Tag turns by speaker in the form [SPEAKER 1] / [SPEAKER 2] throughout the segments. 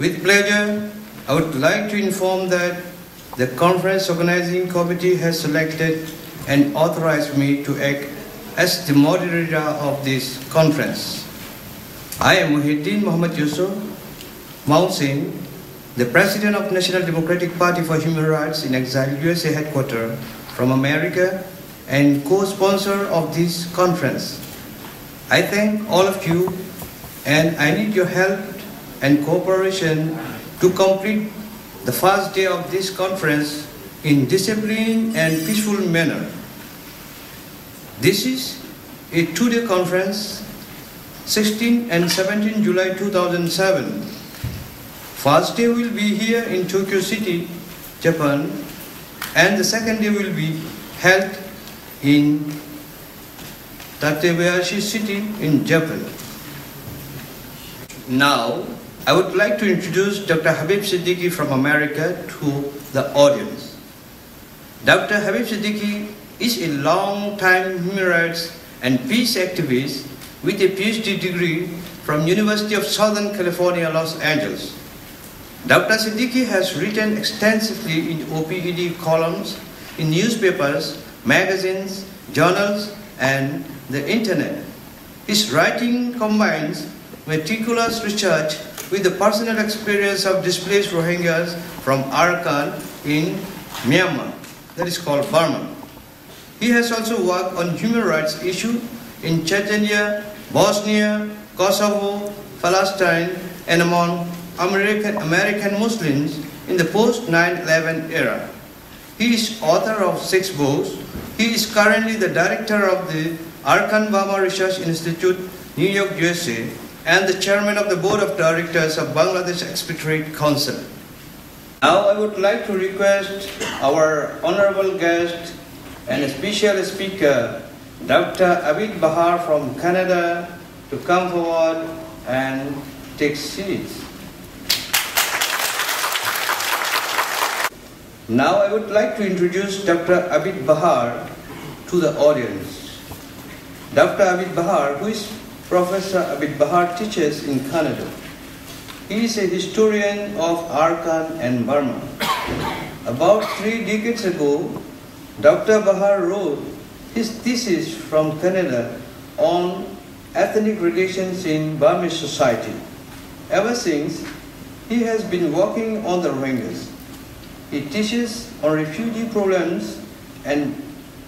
[SPEAKER 1] With pleasure, I would like to inform that the conference organizing committee has selected and authorized me to act as the moderator of this conference. I am Muhyiddin Muhammad Yusuf Mausin, the President of National Democratic Party for Human Rights in Exile USA headquarters from America and co-sponsor of this conference. I thank all of you and I need your help and cooperation to complete the first day of this conference in disciplined and peaceful manner. This is a two-day conference, 16 and 17 July 2007. First day will be here in Tokyo City, Japan, and the second day will be held in Tatebayashi City in Japan. Now, I would like to introduce Dr. Habib Siddiqui from America to the audience. Dr. Habib Siddiqui is a long-time human rights and peace activist with a PhD degree from University of Southern California, Los Angeles. Dr. Siddiqui has written extensively in OPED columns in newspapers, magazines, journals, and the internet. His writing combines meticulous research with the personal experience of displaced Rohingyas from Arakan in Myanmar, that is called Burma. He has also worked on human rights issues in Chechnya, Bosnia, Kosovo, Palestine, and among American Muslims in the post-9/11 era. He is author of 6 books. He is currently the director of the Arakan Burma Research Institute, New York, USA, and the chairman of the board of directors of Bangladesh Expatriate Council. Now I would like to request our honorable guest and special speaker, Dr. Abid Bahar from Canada, to come forward and take seats. Now I would like to introduce Dr. Abid Bahar to the audience. Dr. Abid Bahar, who is Professor Abid Bahar, teaches in Canada. He is a historian of Arakan and Burma. About 3 decades ago, Dr. Bahar wrote his thesis from Canada on ethnic relations in Burmese society. Ever since, he has been working on the Rohingyas. He teaches on refugee problems and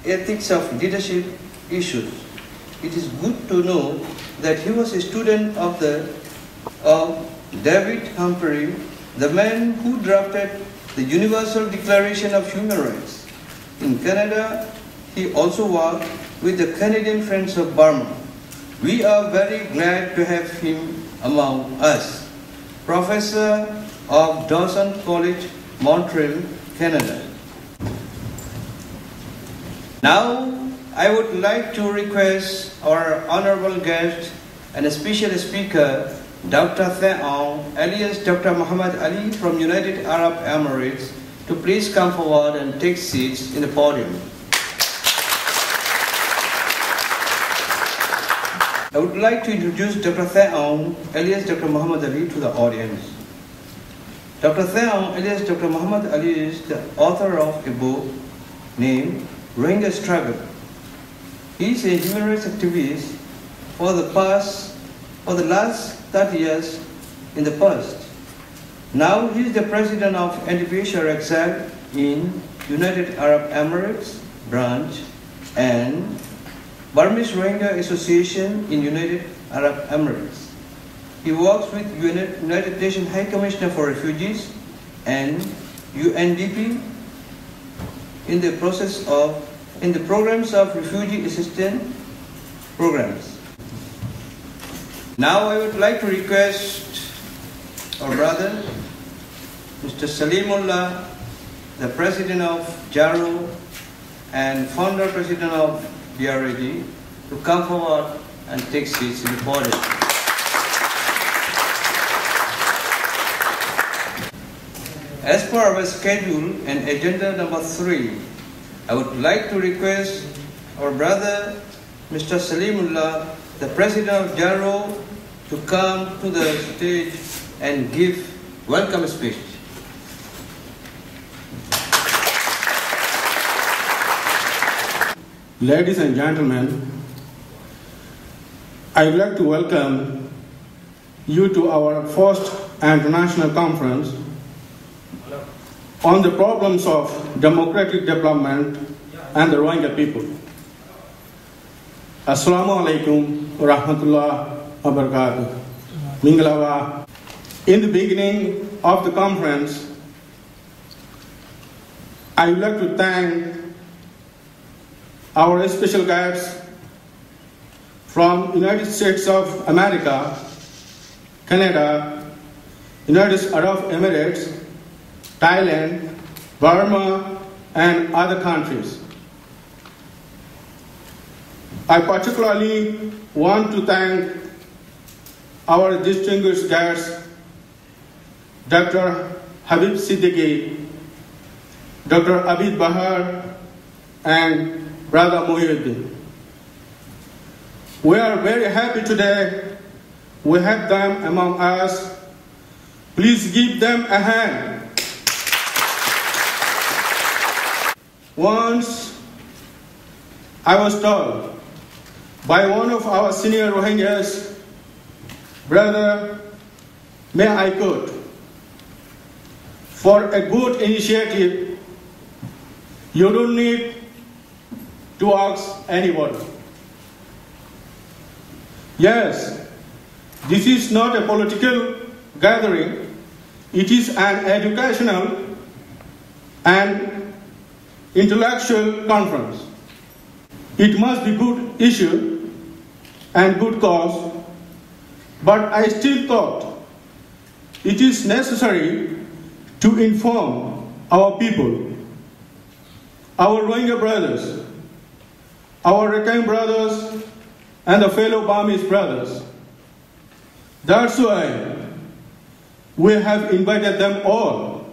[SPEAKER 1] ethics of leadership issues. It is good to know that he was a student of David Humphrey, the man who drafted the Universal Declaration of Human Rights. In Canada, he also worked with the Canadian Friends of Burma. We are very glad to have him among us. Professor of Dawson College, Montreal, Canada. Now, I would like to request our honorable guest and a special speaker, Dr. Theong, alias Dr. Muhammad Ali from United Arab Emirates, to please come forward and take seats in the podium. I would like to introduce Dr. Theong, alias Dr. Muhammad Ali, to the audience. Dr. Theong, alias Dr. Muhammad Ali, is the author of a book named Rohingya Struggle. He is a human rights activist for the last 30 years in the past. Now he is the president of NDPHR Exile in United Arab Emirates branch and Burmese Rohingya Association in United Arab Emirates. He works with United Nations High Commissioner for Refugees and UNDP in the programs of refugee assistance programs. Now I would like to request our brother, Mr. Salimullah, the president of JARO and founder president of BRAD, to come forward and take seats in the podium. As per our schedule and agenda number 3, I would like to request our brother, Mr. Salimullah, the president of JARO, to come to the stage and give welcome speech.
[SPEAKER 2] Ladies and gentlemen, I would like to welcome you to our first international conference on the problems of democratic development and the Rohingya people. Assalamu alaikum wa rahmatullah wa barakatuh. Minglawa. In the beginning of the conference, I would like to thank our special guests from United States of America, Canada, United Arab Emirates, Thailand, Burma, and other countries. I particularly want to thank our distinguished guests, Dr. Habib Siddiqui, Dr. Abid Bahar, and Brother Muhyiddin. We are very happy today we have them among us. Please give them a hand. Once I was told by one of our senior Rohingyas, brother, may I quote, for a good initiative, you don't need to ask anybody. Yes, this is not a political gathering. It is an educational and intellectual conference. It must be good issue and good cause, but I still thought it is necessary to inform our people, our Rohingya brothers, our Rakhine brothers, and the fellow Burmese brothers. That's why we have invited them all.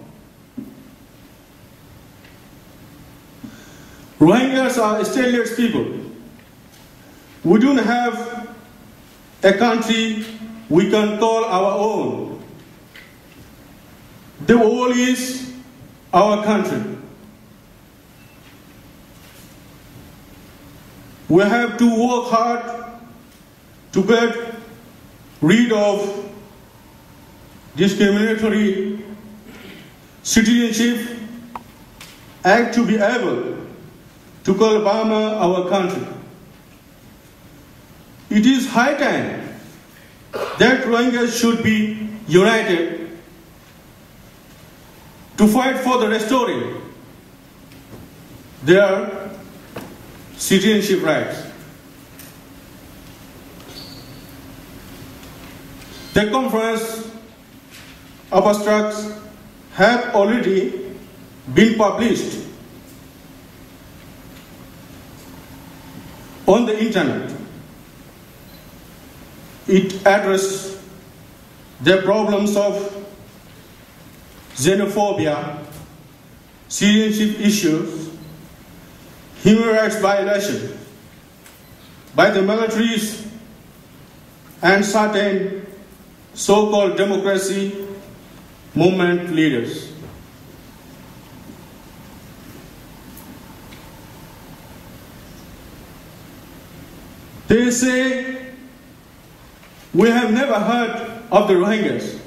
[SPEAKER 2] Rohingyas are stateless people. We don't have a country we can call our own. The world is our country. We have to work hard to get rid of discriminatory citizenship and to be able to call Burma our country. It is high time that Rohingyas should be united to fight for the restoring their citizenship rights. The conference abstracts have already been published on the internet. It addresses the problems of xenophobia, citizenship issues, human rights violations by the militaries and certain so-called democracy movement leaders. They say, we have never heard of the Rohingyas.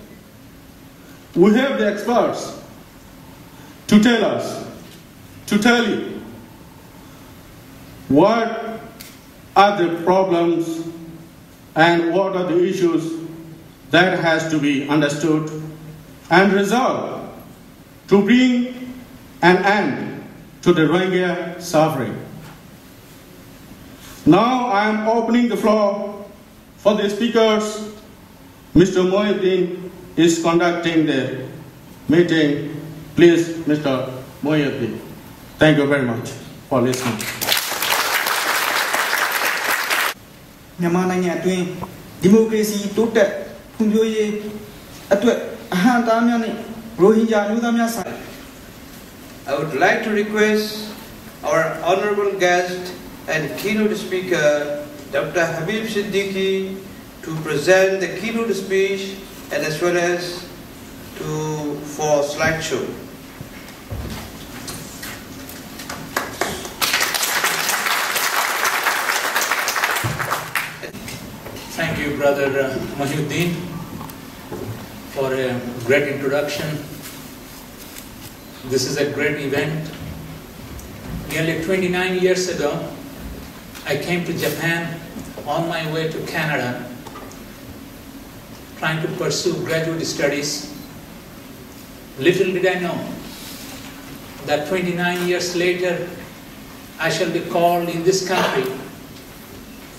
[SPEAKER 2] We have the experts to tell us, to tell you, what are the problems and what are the issues that has to be understood and resolved to bring an end to the Rohingya suffering. Now I am opening the floor for the speakers. Mr. Muhyiddin is conducting the meeting. Please, Mr. Muhyiddin. Thank you very much for listening.
[SPEAKER 3] မြန်မာနိုင်ငံအတွင်းဒီမိုကရေစီတိုးတက်ဖွံ့ဖြိုးရေးအတွက်အဟံသားများနဲ့ရိုဟင်ဂျာလူသားများဆိုင်
[SPEAKER 1] I would like to request our honorable guest and keynote speaker, Dr. Habib Siddiqui, to present the keynote speech and as well as for slideshow.
[SPEAKER 4] Thank you, Brother Mahiuddin, for a great introduction. This is a great event. Nearly 29 years ago, I came to Japan on my way to Canada, trying to pursue graduate studies. Little did I know that 29 years later, I shall be called in this country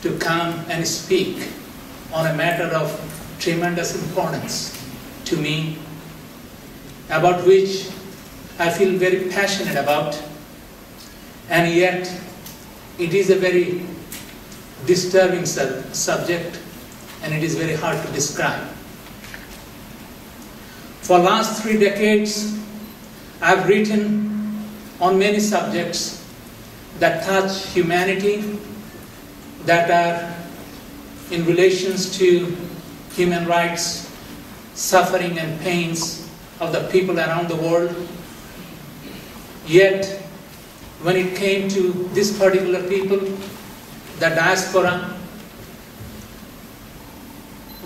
[SPEAKER 4] to come and speak on a matter of tremendous importance to me, about which I feel very passionate about, and yet it is a very disturbing subject, and it is very hard to describe. For last 3 decades, I've written on many subjects that touch humanity, that are in relations to human rights, suffering and pains of the people around the world. Yet, when it came to this particular people, the diaspora,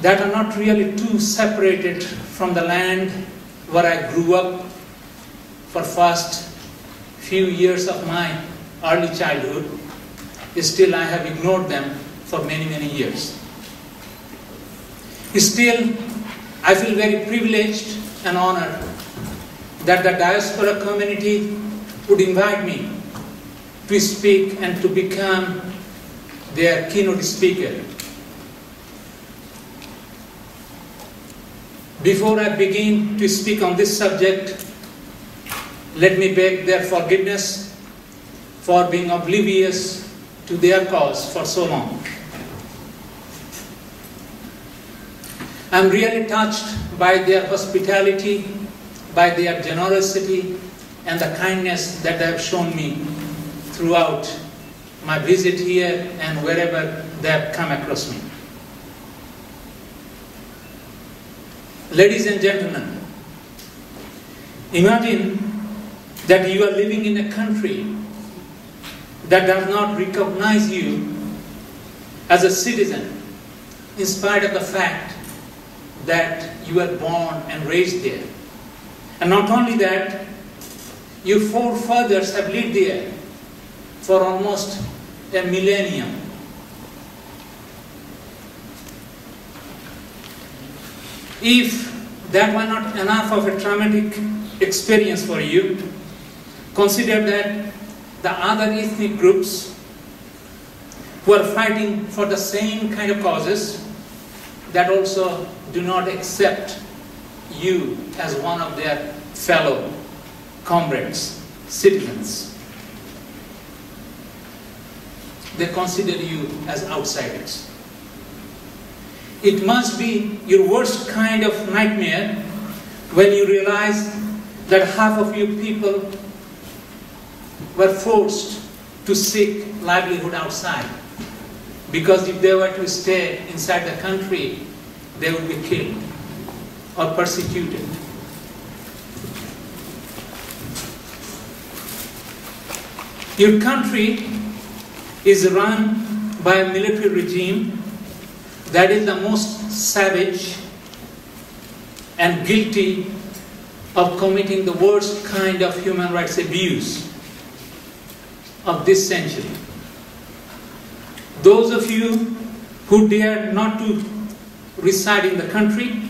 [SPEAKER 4] that are not really too separated from the land where I grew up for first few years of my early childhood, still I have ignored them for many, many years. Still, I feel very privileged and honored that the diaspora community would invite me to speak and to become their keynote speaker. Before I begin to speak on this subject, let me beg their forgiveness for being oblivious to their cause for so long. I'm really touched by their hospitality, by their generosity, and the kindness that they have shown me throughout my visit here and wherever they have come across me. Ladies and gentlemen, imagine that you are living in a country that does not recognize you as a citizen, in spite of the fact that you were born and raised there. And not only that, your forefathers have lived there for almost a millennium. If that were not enough of a traumatic experience for you, consider that the other ethnic groups who are fighting for the same kind of causes, that also do not accept you as one of their fellow comrades, citizens. They consider you as outsiders. It must be your worst kind of nightmare when you realize that half of you people were forced to seek livelihood outside, because if they were to stay inside the country, they would be killed or persecuted. Your country is run by a military regime that is the most savage and guilty of committing the worst kind of human rights abuse of this century. Those of you who dare not to reside in the country,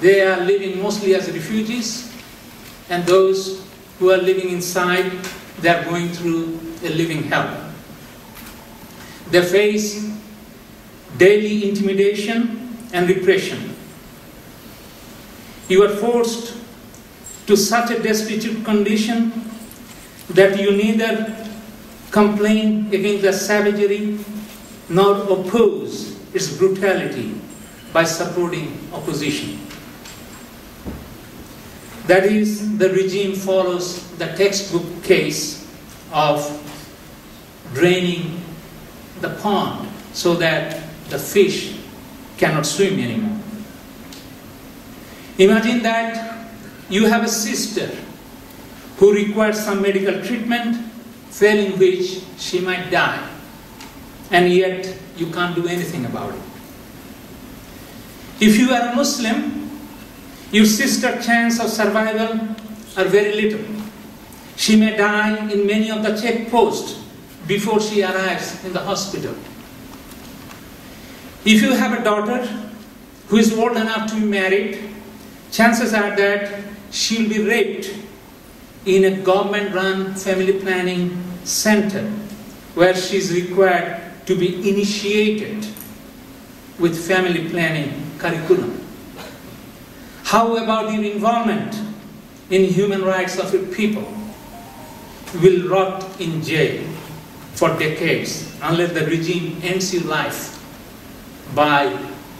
[SPEAKER 4] they are living mostly as refugees, and those who are living inside, they are going through a living hell. They face daily intimidation and repression. You are forced to such a destitute condition that you neither complain against the savagery nor oppose its brutality by supporting opposition. That is, the regime follows the textbook case of draining the pond so that the fish cannot swim anymore. Imagine that you have a sister who requires some medical treatment, failing which she might die, and yet you can't do anything about it. If you are a Muslim, your sister's chance of survival are very little. She may die in many of the checkposts before she arrives in the hospital. If you have a daughter who is old enough to be married, chances are that she'll be raped in a government-run family planning center where she's required to be initiated with family planning curriculum. How about your involvement in human rights of your people? Will rot in jail for decades unless the regime ends your life by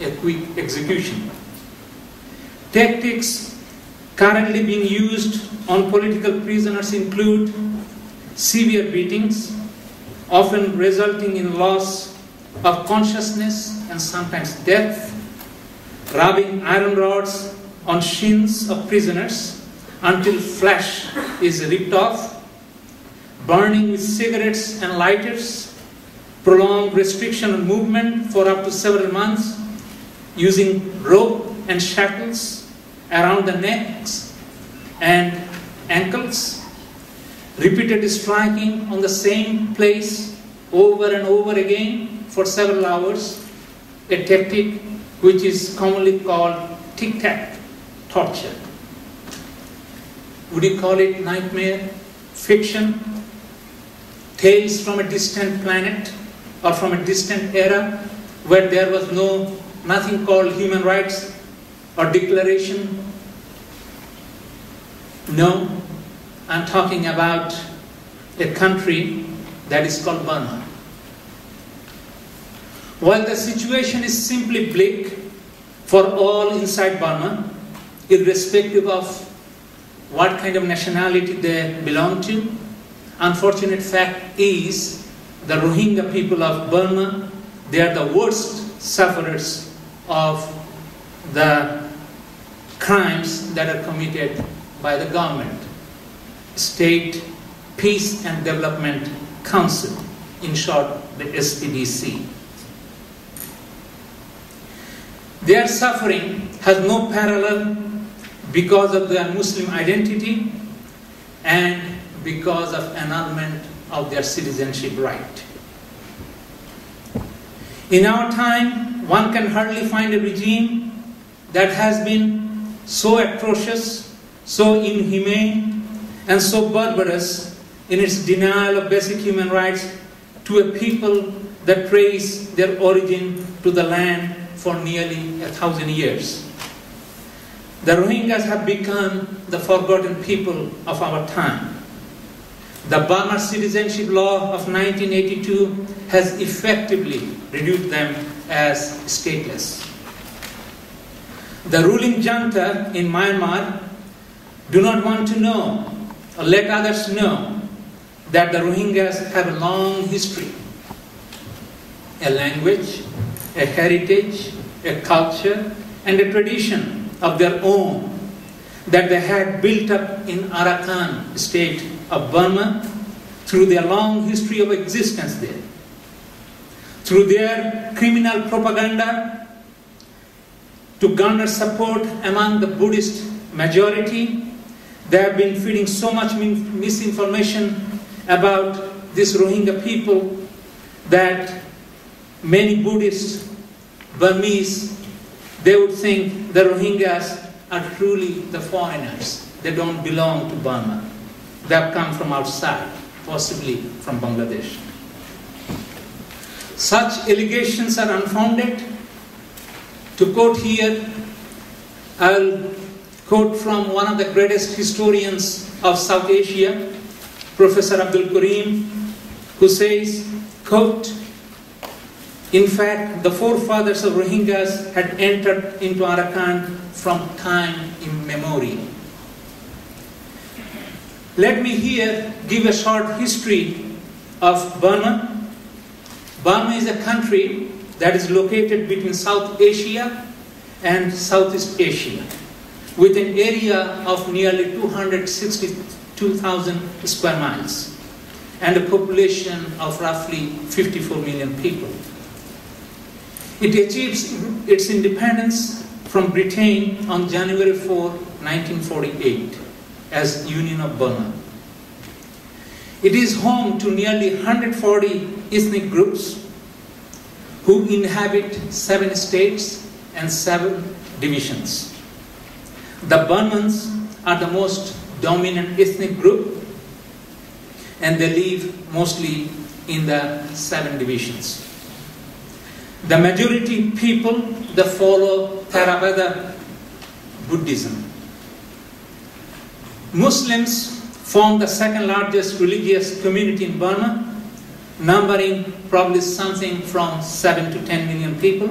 [SPEAKER 4] a quick execution. Tactics currently being used on political prisoners include severe beatings, often resulting in loss of consciousness and sometimes death, rubbing iron rods on shins of prisoners until flesh is ripped off, burning with cigarettes and lighters, prolonged restriction on movement for up to several months, using rope and shackles around the necks and ankles, repeated striking on the same place over and over again for several hours, a tactic which is commonly called tic-tac torture. Would you call it nightmare, fiction, tales from a distant planet or from a distant era where there was nothing called human rights or declaration? No, I'm talking about a country that is called Burma. While the situation is simply bleak for all inside Burma, irrespective of what kind of nationality they belong to, unfortunate fact is the Rohingya people of Burma, they are the worst sufferers of the crimes that are committed by the government. State Peace and Development Council, in short, the SPDC. Their suffering has no parallel because of their Muslim identity and because of annulment of their citizenship right. In our time, one can hardly find a regime that has been so atrocious, so inhumane, and so barbarous in its denial of basic human rights to a people that trace their origin to the land for nearly 1,000 years. The Rohingyas have become the forgotten people of our time. The Burma Citizenship Law of 1982 has effectively reduced them as stateless. The ruling junta in Myanmar do not want to know or let others know that the Rohingyas have a long history, a language, a heritage, a culture, and a tradition of their own that they had built up in Arakan state of Burma through their long history of existence there. Through their criminal propaganda to garner support among the Buddhist majority, they have been feeding so much misinformation about this Rohingya people that many Buddhist Burmese, they would think the Rohingyas are truly the foreigners. They don't belong to Burma. They have come from outside, possibly from Bangladesh. Such allegations are unfounded. To quote here, I'll quote from one of the greatest historians of South Asia, Professor Abdul Karim, who says, quote, "In fact, the forefathers of Rohingyas had entered into Arakan from time immemorial." Let me here give a short history of Burma. Burma is a country that is located between South Asia and Southeast Asia. with an area of nearly 262,000 square miles and a population of roughly 54 million people. It achieves its independence from Britain on January 4, 1948 as Union of Burma. It is home to nearly 140 ethnic groups who inhabit 7 states and 7 divisions. The Burmans are the most dominant ethnic group, and they live mostly in the 7 divisions. The majority people, they follow Theravada Buddhism. Muslims form the second largest religious community in Burma, numbering probably something from 7 to 10 million people.